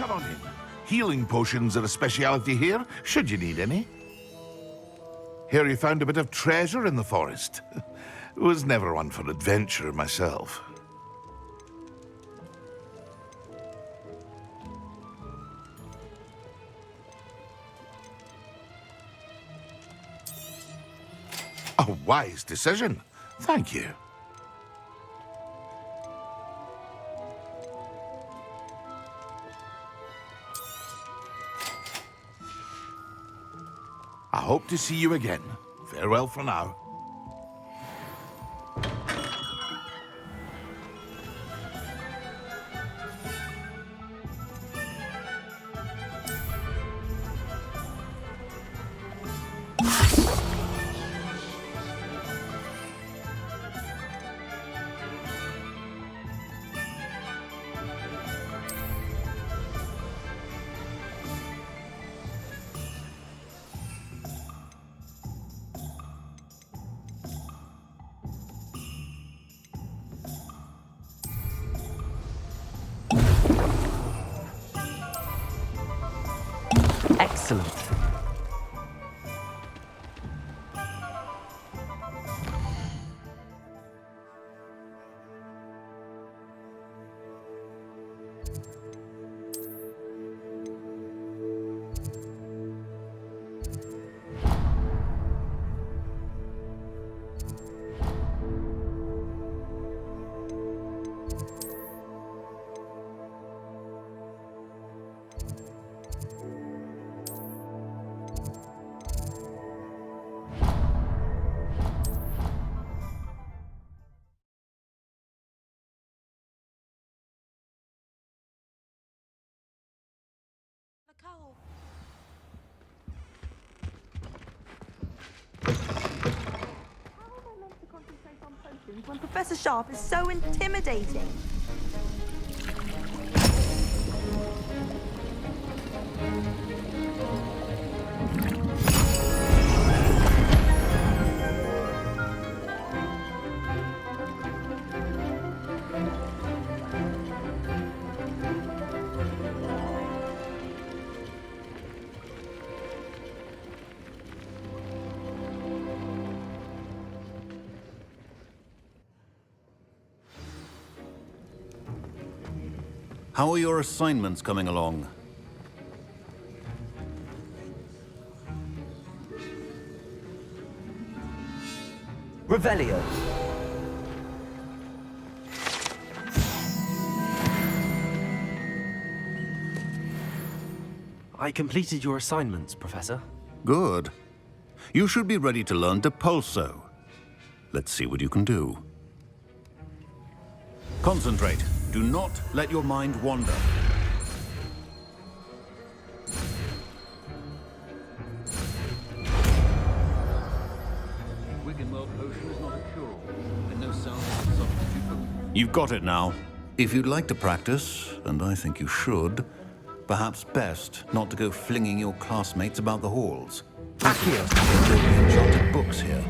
Come on in. Healing potions are a speciality here, should you need any. Here you found a bit of treasure in the forest. Was never one for adventure myself. A wise decision. Thank you. I hope to see you again. Farewell for now. Excellent. When Professor Sharp is so intimidating. How are your assignments coming along? Revelio. I completed your assignments, Professor. Good. You should be ready to learn Depulso. Let's see what you can do. Concentrate. Do not let your mind wander. You've got it now. If you'd like to practice, and I think you should, perhaps best not to go flinging your classmates about the halls. Accio! There'll be enchanted books here.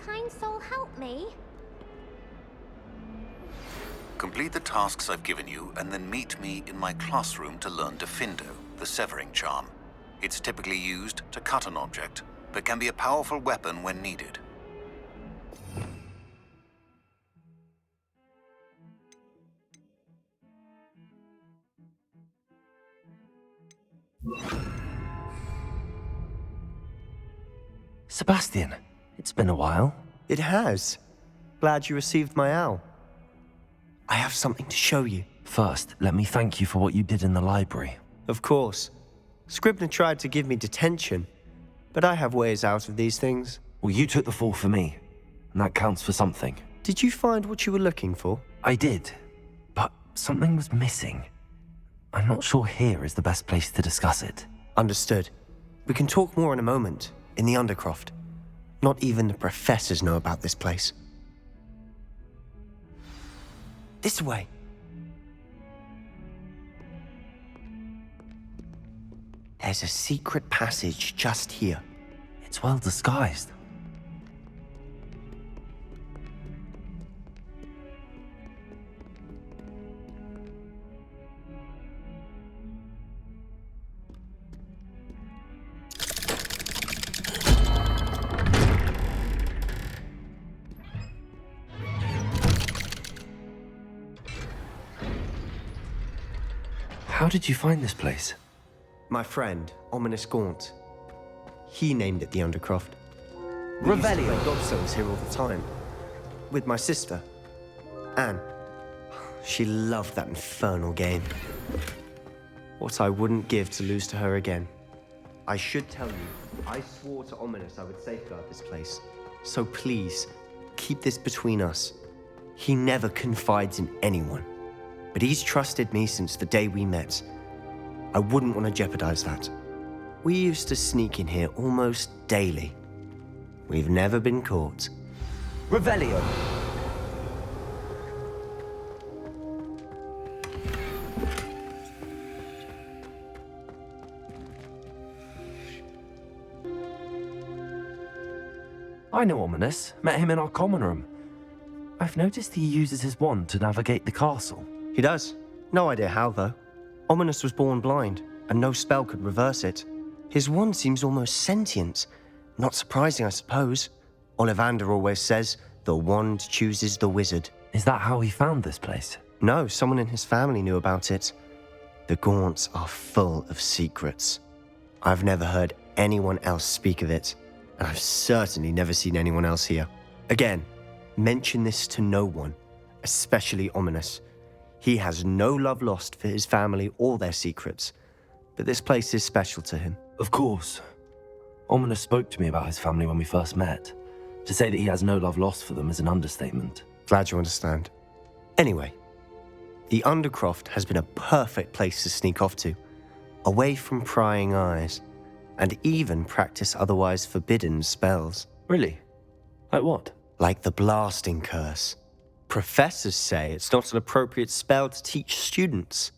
Kind soul help me? Complete the tasks I've given you, and then meet me in my classroom to learn Defindo, the severing charm. It's typically used to cut an object, but can be a powerful weapon when needed. Sebastian, it's been a while. It has. Glad you received my owl. I have something to show you. First, let me thank you for what you did in the library. Of course. Scribner tried to give me detention, but I have ways out of these things. Well, you took the fall for me, and that counts for something. Did you find what you were looking for? I did, but something was missing. I'm not sure here is the best place to discuss it. Understood. We can talk more in a moment, in the Undercroft. Not even the professors know about this place. This way. There's a secret passage just here. It's well disguised. How did you find this place? My friend, Ominous Gaunt. He named it the Undercroft. Revelio. Gobstones here all the time. With my sister, Anne. She loved that infernal game. What I wouldn't give to lose to her again. I should tell you, I swore to Ominous I would safeguard this place. So please, keep this between us. He never confides in anyone. But he's trusted me since the day we met. I wouldn't want to jeopardize that. We used to sneak in here almost daily. We've never been caught. Revelio. I know Ominous. Met him in our common room. I've noticed he uses his wand to navigate the castle. He does. No idea how, though. Ominous was born blind, and no spell could reverse it. His wand seems almost sentient. Not surprising, I suppose. Ollivander always says, the wand chooses the wizard. Is that how he found this place? No, someone in his family knew about it. The Gaunts are full of secrets. I've never heard anyone else speak of it, and I've certainly never seen anyone else here. Again, mention this to no one, especially Ominous. He has no love lost for his family or their secrets, but this place is special to him. Of course. Ominous spoke to me about his family when we first met. To say that he has no love lost for them is an understatement. Glad you understand. Anyway, the Undercroft has been a perfect place to sneak off to, away from prying eyes, and even practice otherwise forbidden spells. Really? Like what? Like the Blasting Curse. Professors say it's not an appropriate spell to teach students.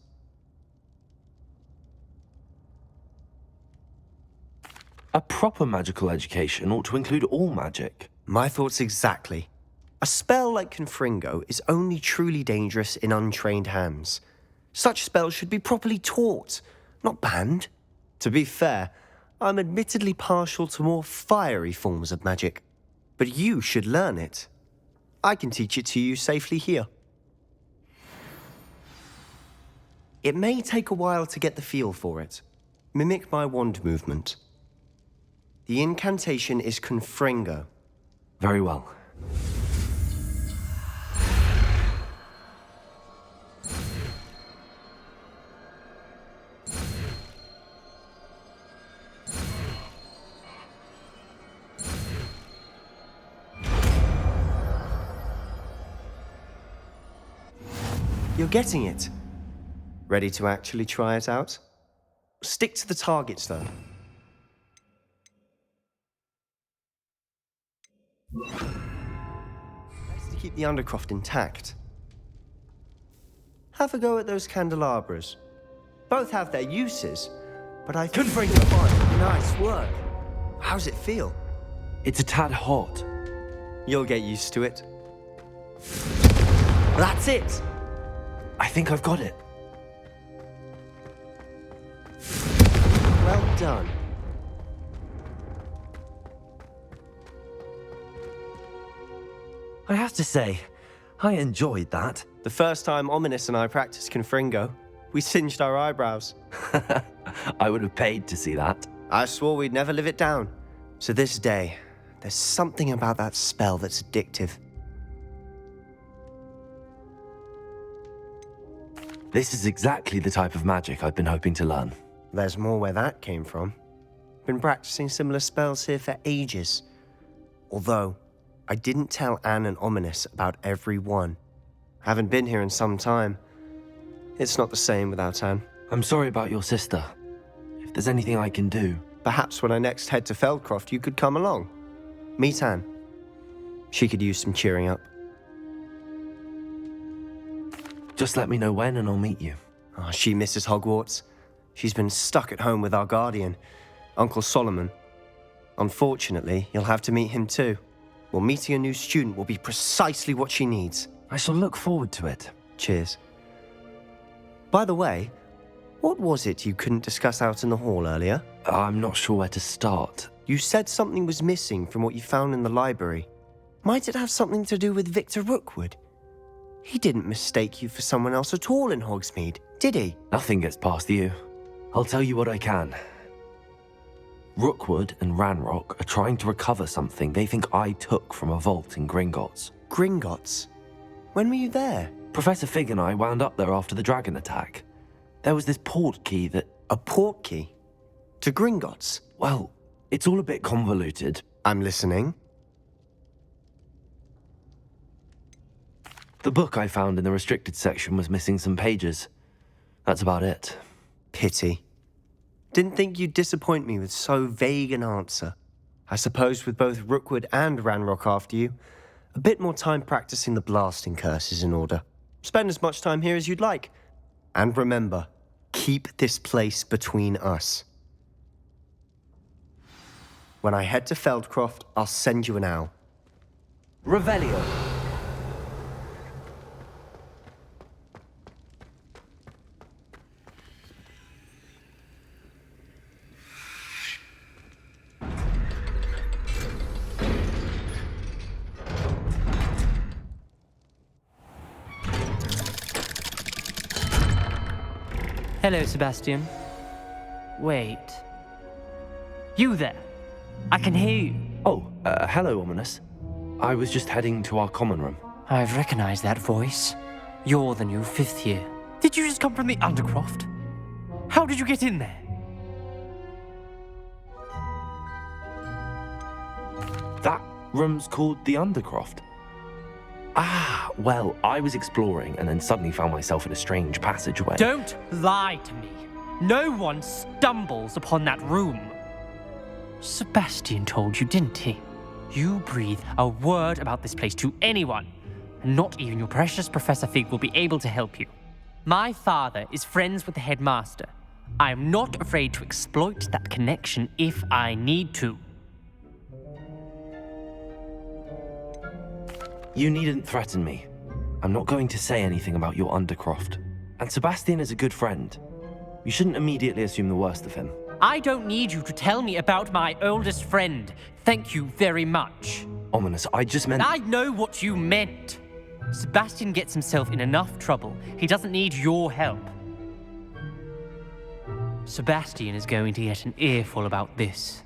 A proper magical education ought to include all magic. My thoughts exactly. A spell like Confringo is only truly dangerous in untrained hands. Such spells should be properly taught, not banned. To be fair, I'm admittedly partial to more fiery forms of magic, but you should learn it. I can teach it to you safely here. It may take a while to get the feel for it. Mimic my wand movement. The incantation is Confringo. Very well. You're getting it. Ready to actually try it out? Stick to the targets, though. Best to keep the Undercroft intact. Have a go at those candelabras. Both have their uses, but I think you're fine. Nice work. How's it feel? It's a tad hot. You'll get used to it. That's it! I think I've got it. Well done. I have to say, I enjoyed that. The first time Ominous and I practiced Confringo, we singed our eyebrows. I would have paid to see that. I swore we'd never live it down. To this day, there's something about that spell that's addictive. This is exactly the type of magic I've been hoping to learn. There's more where that came from. Been practicing similar spells here for ages. Although, I didn't tell Anne and Ominous about every one. Haven't been here in some time. It's not the same without Anne. I'm sorry about your sister. If there's anything I can do... Perhaps when I next head to Feldcroft, you could come along. Meet Anne. She could use some cheering up. Just let me know when and I'll meet you. Oh, she misses Hogwarts. She's been stuck at home with our guardian, Uncle Solomon. Unfortunately, you'll have to meet him too. Well, meeting a new student will be precisely what she needs. I shall look forward to it. Cheers. By the way, what was it you couldn't discuss out in the hall earlier? I'm not sure where to start. You said something was missing from what you found in the library. Might it have something to do with Victor Rookwood? He didn't mistake you for someone else at all in Hogsmeade, did he? Nothing gets past you. I'll tell you what I can. Rookwood and Ranrock are trying to recover something they think I took from a vault in Gringotts. Gringotts? When were you there? Professor Fig and I wound up there after the dragon attack. There was this port key that... A port key? To Gringotts? Well, it's all a bit convoluted. I'm listening. The book I found in the restricted section was missing some pages. That's about it. Pity. Didn't think you'd disappoint me with so vague an answer. I suppose with both Rookwood and Ranrock after you, a bit more time practicing the blasting curse is in order. Spend as much time here as you'd like. And remember, keep this place between us. When I head to Feldcroft, I'll send you an owl. Revelio. Hello, Sebastian. Wait. You there? I can hear you. Oh, hello, Ominous. I was just heading to our common room. I've recognized that voice. You're the new 5th year. Did you just come from the Undercroft? How did you get in there? That Rooms called the Undercroft? Ah, well, I was exploring and then suddenly found myself in a strange passageway. Don't lie to me. No one stumbles upon that room. Sebastian told you, didn't he? You breathe a word about this place to anyone, and not even your precious Professor Fig will be able to help you. My father is friends with the headmaster. I am not afraid to exploit that connection if I need to. You needn't threaten me. I'm not going to say anything about your Undercroft. And Sebastian is a good friend. You shouldn't immediately assume the worst of him. I don't need you to tell me about my oldest friend. Thank you very much. Ominous, I just meant... I know what you meant. Sebastian gets himself in enough trouble. He doesn't need your help. Sebastian is going to get an earful about this.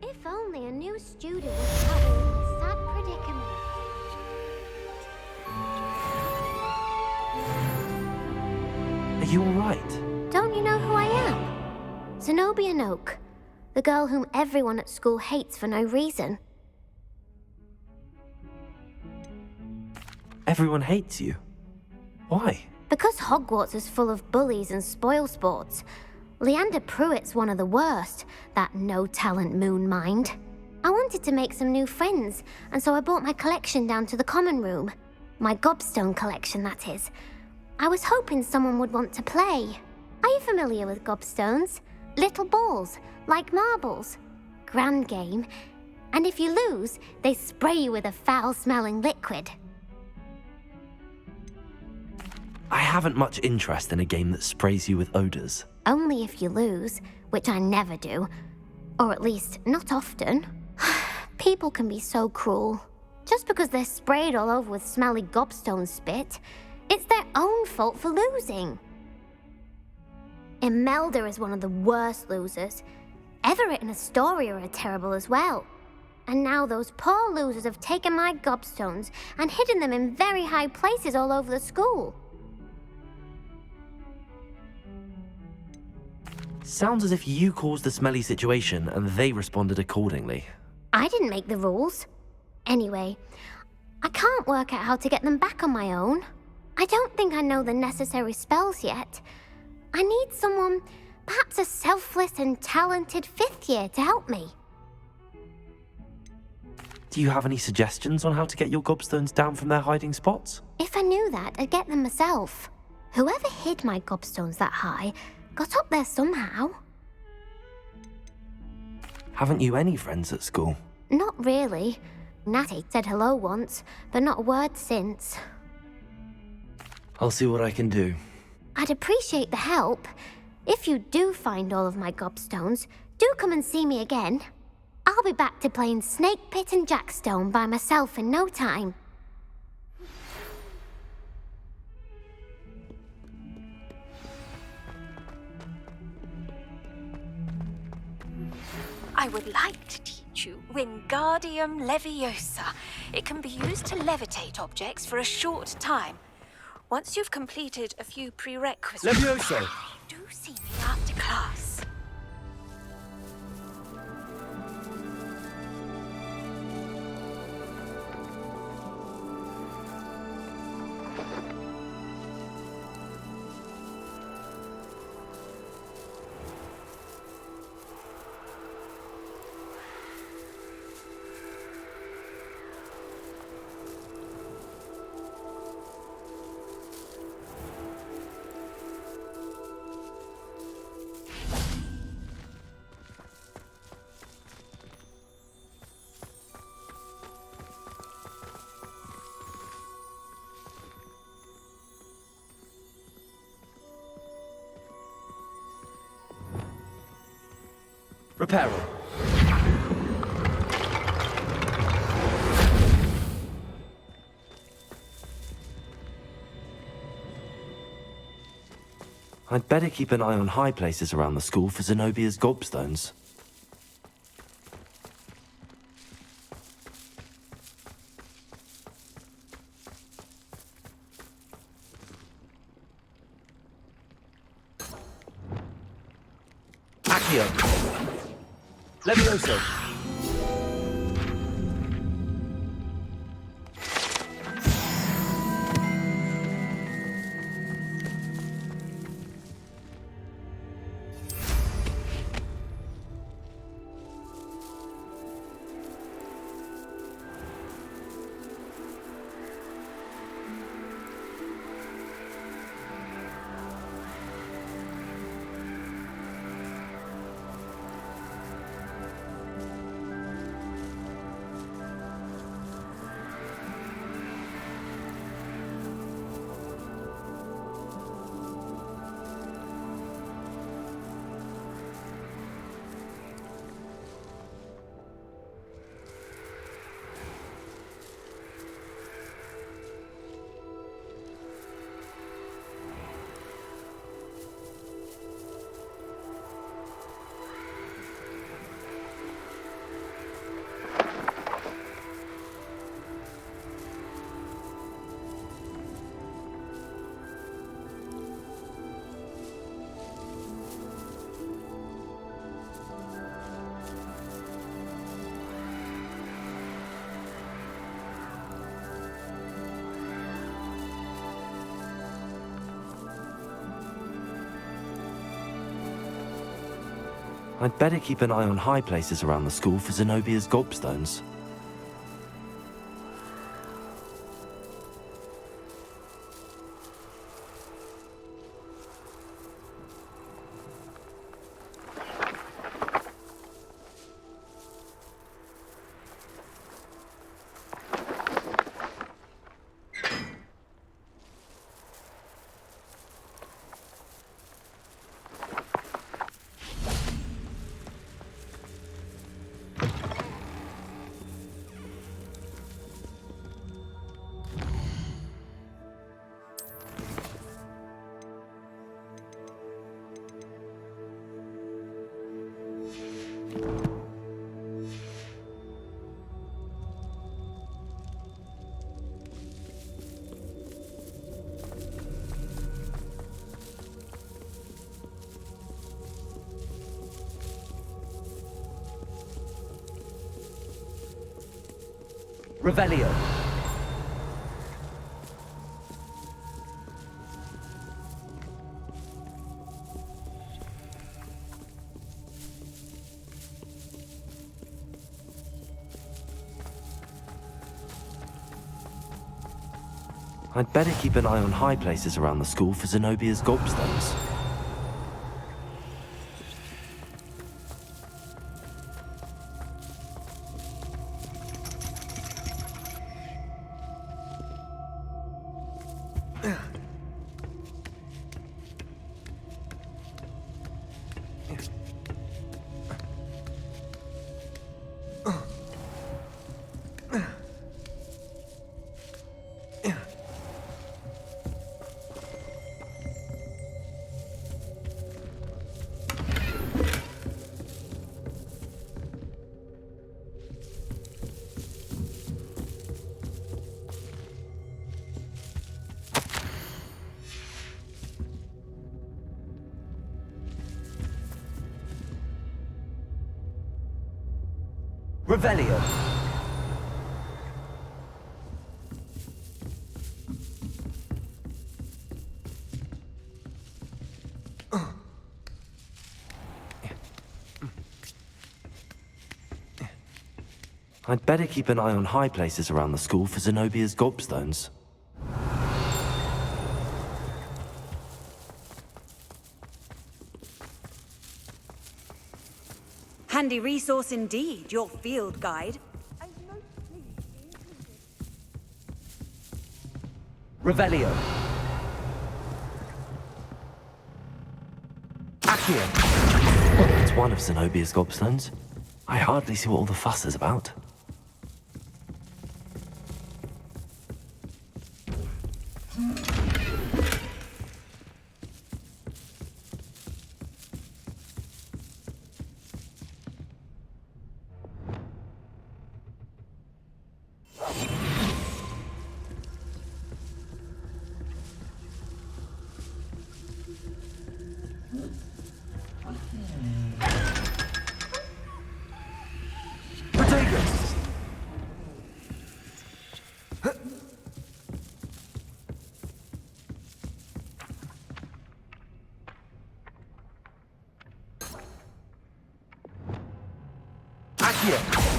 If only a new student was having a sad predicament. Are you alright? Don't you know who I am? Zenobia Noak, the girl whom everyone at school hates for no reason. Everyone hates you. Why? Because Hogwarts is full of bullies and spoilsports. Leander Pruitt's one of the worst, that no-talent moon mind. I wanted to make some new friends, and so I brought my collection down to the common room. My gobstone collection, that is. I was hoping someone would want to play. Are you familiar with gobstones? Little balls, like marbles. Grand game. And if you lose, they spray you with a foul-smelling liquid. I haven't much interest in a game that sprays you with odors. Only if you lose, which I never do. Or at least, not often. People can be so cruel. Just because they're sprayed all over with smelly gobstone spit, it's their own fault for losing. Imelda is one of the worst losers. Everett and Astoria are terrible as well. And now those poor losers have taken my gobstones and hidden them in very high places all over the school. Sounds as if you caused the smelly situation and they responded accordingly. I didn't make the rules. Anyway, I can't work out how to get them back on my own. I don't think I know the necessary spells yet. I need someone, perhaps a selfless and talented fifth year to help me. Do you have any suggestions on how to get your gobstones down from their hiding spots? If I knew that, I'd get them myself. Whoever hid my gobstones that high got up there somehow. Haven't you any friends at school? Not really. Natty said hello once, but not a word since. I'll see what I can do. I'd appreciate the help. If you do find all of my gobstones, do come and see me again. I'll be back to playing Snake Pit and Jackstone by myself in no time. I would like to teach you Wingardium Leviosa. It can be used to levitate objects for a short time. Once you've completed a few prerequisites... Levioso! Do see me after class. Reparo. I'd better keep an eye on high places around the school for Zenobia's gobstones. Accio! Levioso! I'd better keep an eye on high places around the school for Zenobia's gobstones. Revelio. I'd better keep an eye on high places around the school for Zenobia's gobstones. Revelio. I'd better keep an eye on high places around the school for Zenobia's gobstones. Handy resource indeed, your field guide. Revelio. Accio. It's one of Zenobia's gobstones. I hardly see what all the fuss is about.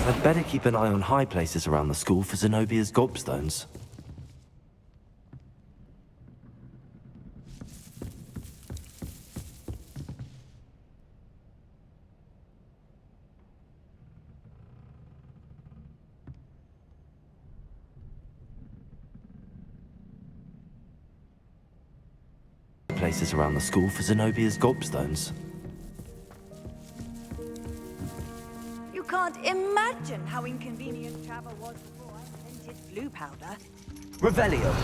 I'd better keep an eye on high places around the school for Zenobia's gobstones. Places around the school for Zenobia's gobstones. You can't imagine how inconvenient travel was before I invented blue powder. Revelio.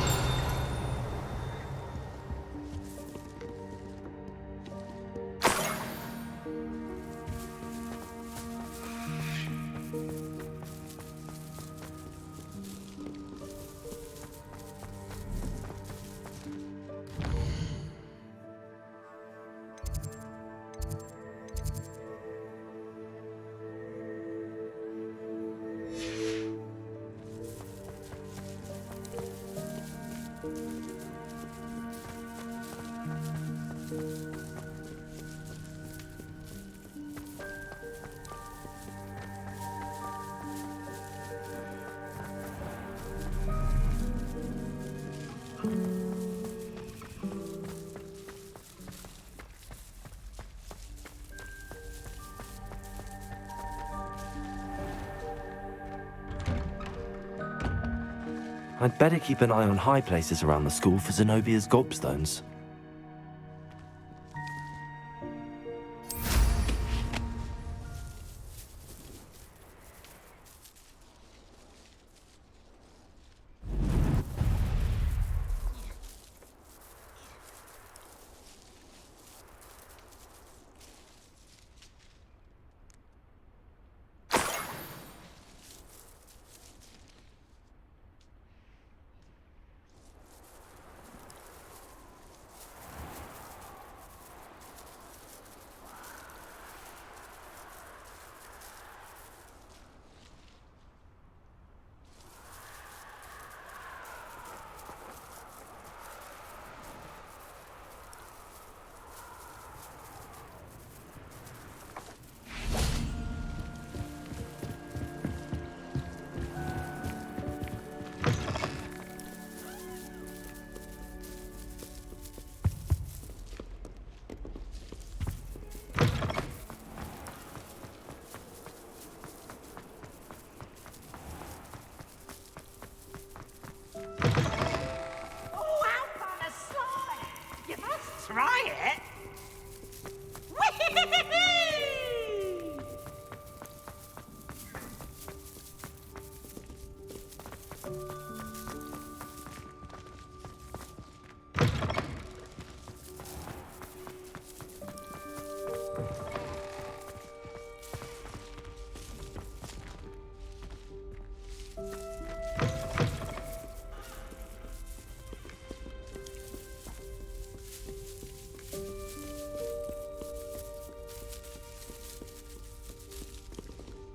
I'd better keep an eye on high places around the school for Zenobia's gobstones. Try it?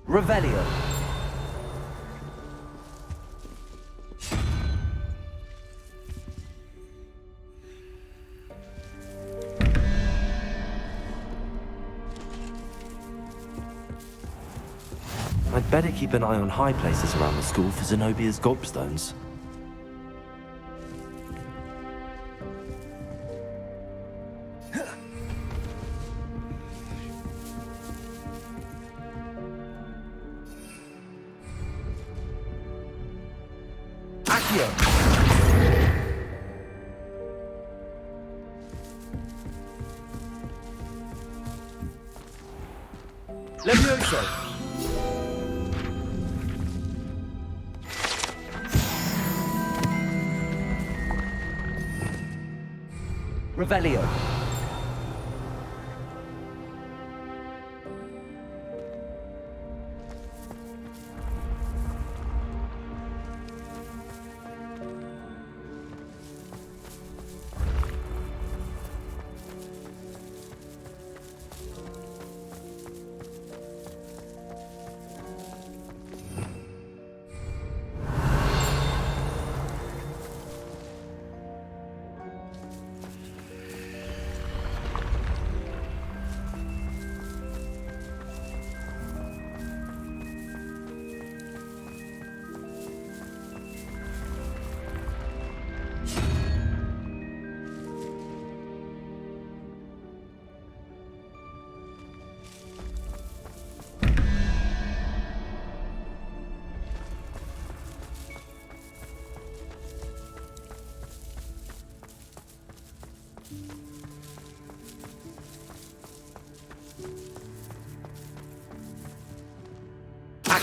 Revelio. I'd better keep an eye on high places around the school for Zenobia's gobstones. Levioso. Revelio.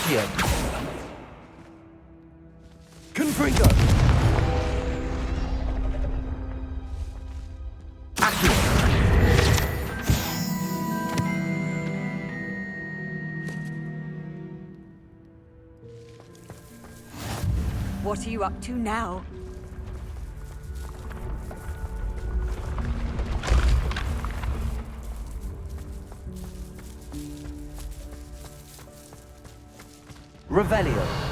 Accio. Confringo. Accio. What are you up to now? Revelio.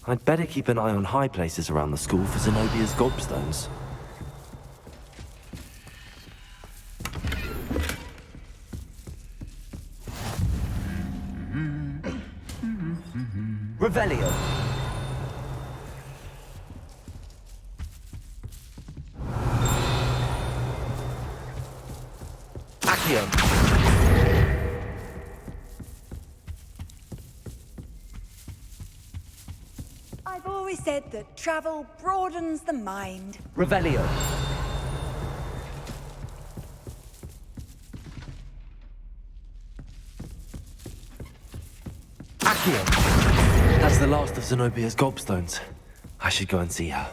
I'd better keep an eye on high places around the school for Zenobia's gobstones. Revelio. Accio. I've always said that travel broadens the mind. Revelio. Accio. That's the last of Zenobia's gobstones. I should go and see her.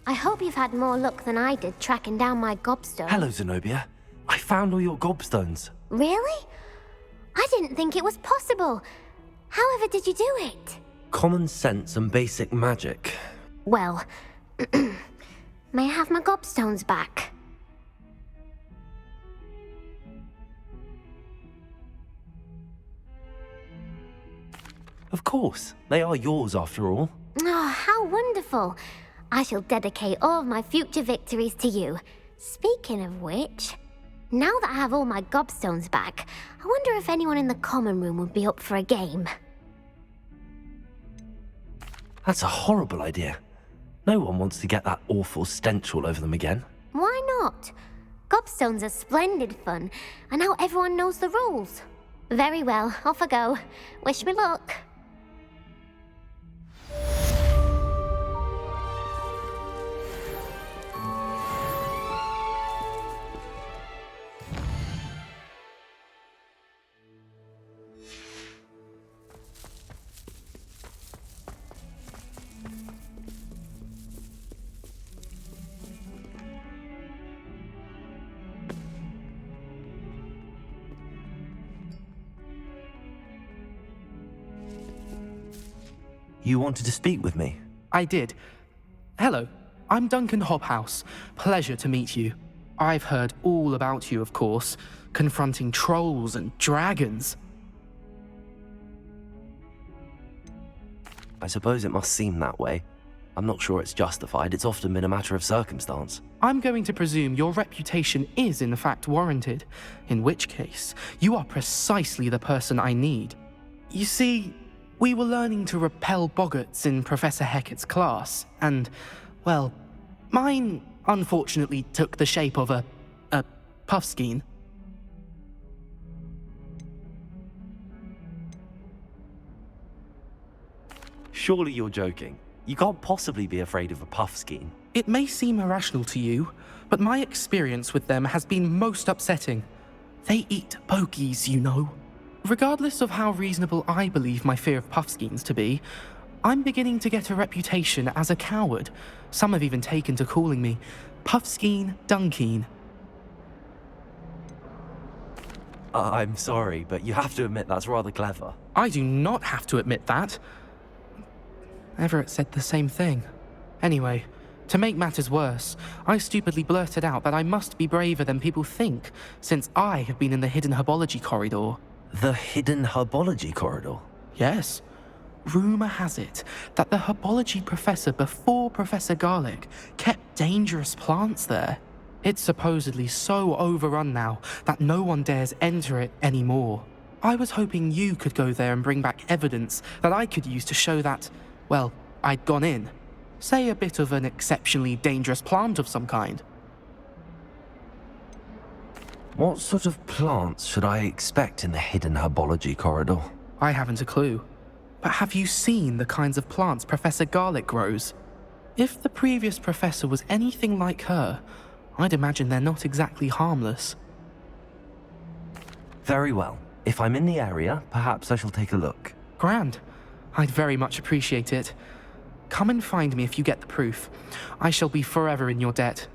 I hope you've had more luck than I did tracking down my gobstone. Hello, Zenobia. I found all your gobstones. Really? I didn't think it was possible. However did you do it? Common sense and basic magic. Well, may I have my gobstones back? Of course. They are yours after all. Oh, how wonderful. I shall dedicate all of my future victories to you. Speaking of which, now that I have all my gobstones back, I wonder if anyone in the common room would be up for a game. That's a horrible idea. No one wants to get that awful stench all over them again. Why not? Gobstones are splendid fun, and now everyone knows the rules. Very well, off I go. Wish me luck. You wanted to speak with me? I did. Hello, I'm Duncan Hobhouse. Pleasure to meet you. I've heard all about you, of course, confronting trolls and dragons. I suppose it must seem that way. I'm not sure it's justified. It's often been a matter of circumstance. I'm going to presume your reputation is in fact warranted, in which case, you are precisely the person I need. You see, we were learning to repel boggarts in Professor Hecat's class, and, well, mine unfortunately took the shape of a puffskein. Surely you're joking. You can't possibly be afraid of a puffskein. It may seem irrational to you, but my experience with them has been most upsetting. They eat bogies, you know. Regardless of how reasonable I believe my fear of puffskeins to be, I'm beginning to get a reputation as a coward. Some have even taken to calling me Puffskein Dunkeen. I'm sorry, but you have to admit that's rather clever. I do not have to admit that. Everett said the same thing. Anyway, to make matters worse, I stupidly blurted out that I must be braver than people think, since I have been in the hidden herbology corridor. The hidden herbology corridor? Yes. Rumour has it that the herbology professor before Professor Garlic kept dangerous plants there. It's supposedly so overrun now that no one dares enter it anymore. I was hoping you could go there and bring back evidence that I could use to show that, well, I'd gone in. Say a bit of an exceptionally dangerous plant of some kind. What sort of plants should I expect in the hidden herbology corridor? I haven't a clue. But have you seen the kinds of plants Professor Garlic grows? If the previous professor was anything like her, I'd imagine they're not exactly harmless. Very well. If I'm in the area, perhaps I shall take a look. Grand. I'd very much appreciate it. Come and find me if you get the proof. I shall be forever in your debt.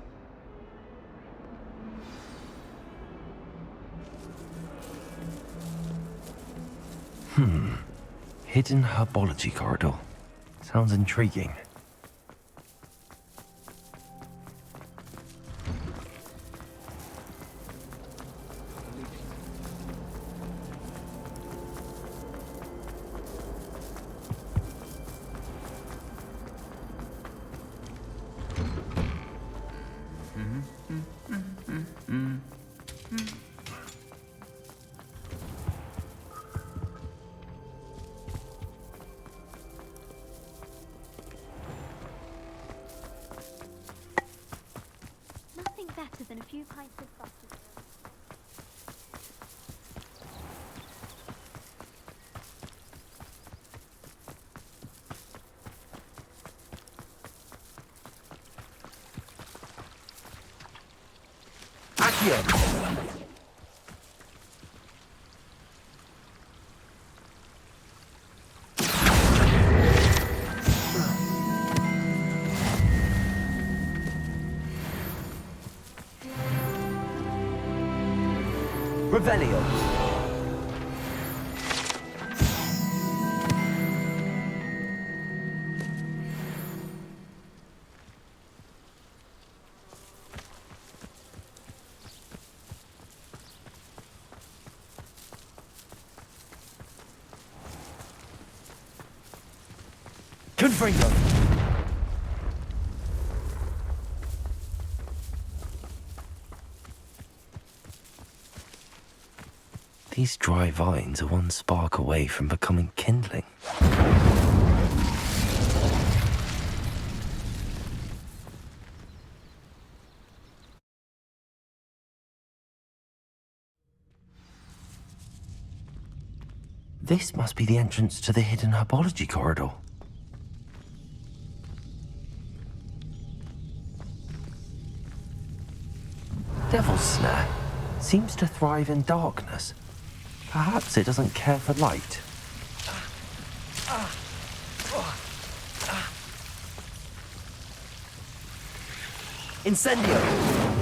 Hidden herbology corridor. Sounds intriguing. Nothing better than a few pints of butter. Accio! Revelio. Confringo. These dry vines are one spark away from becoming kindling. This must be the entrance to the hidden herbology corridor. Devil's Snare seems to thrive in darkness. Perhaps it doesn't care for light. Incendio.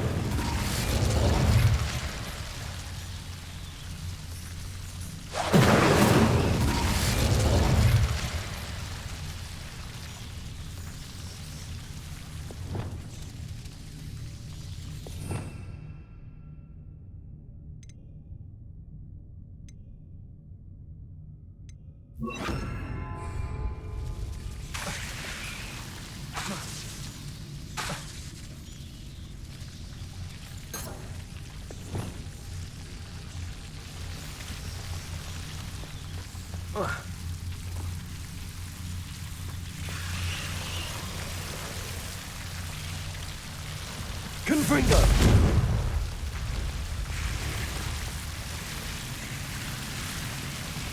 Confringo!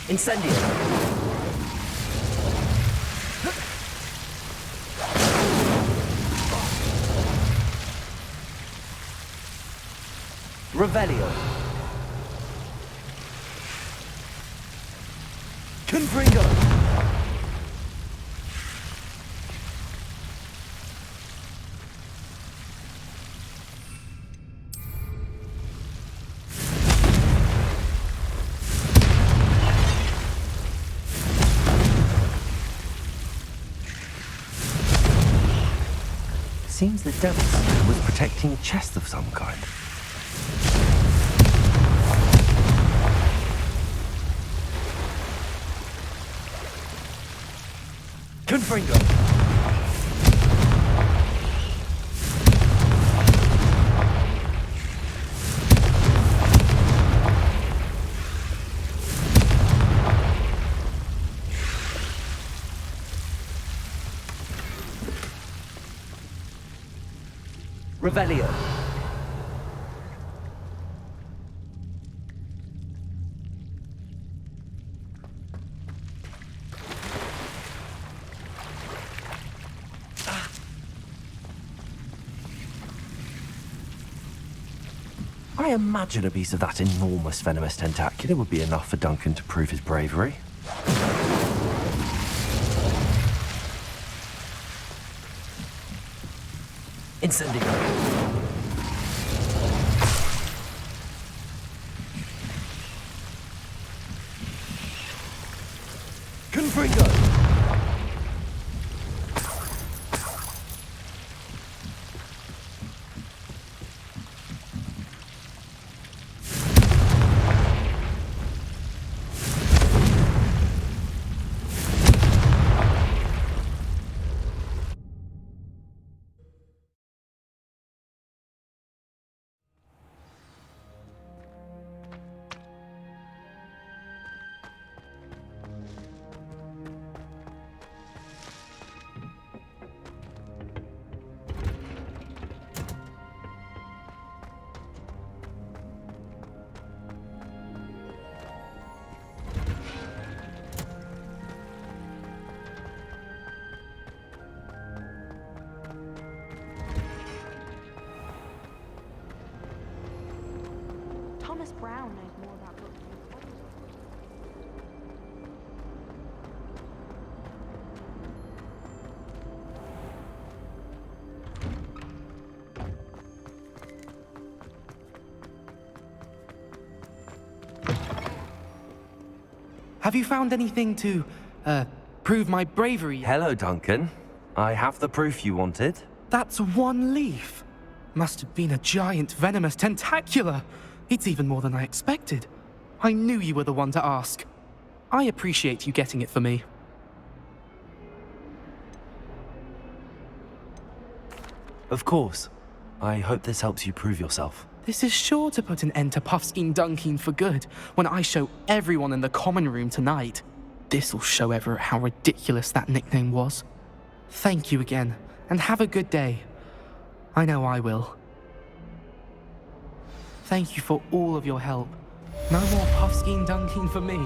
Incendio! Revelio! Confringo! Seems the devil was protecting a chest of some kind. Confringo! Revelio! I imagine a piece of that enormous venomous tentacular would be enough for Duncan to prove his bravery. Incendio! Confringo! Thomas Brown knows more about books than Have you found anything to, prove my bravery yet? Hello, Duncan. I have the proof you wanted. That's one leaf. Must have been a giant venomous tentacular. It's even more than I expected. I knew you were the one to ask. I appreciate you getting it for me. Of course. I hope this helps you prove yourself. This is sure to put an end to Puffskein Dunkin for good when I show everyone in the common room tonight. This'll show Everett how ridiculous that nickname was. Thank you again, and have a good day. I know I will. Thank you for all of your help. No more Puffskein Dunkin for me.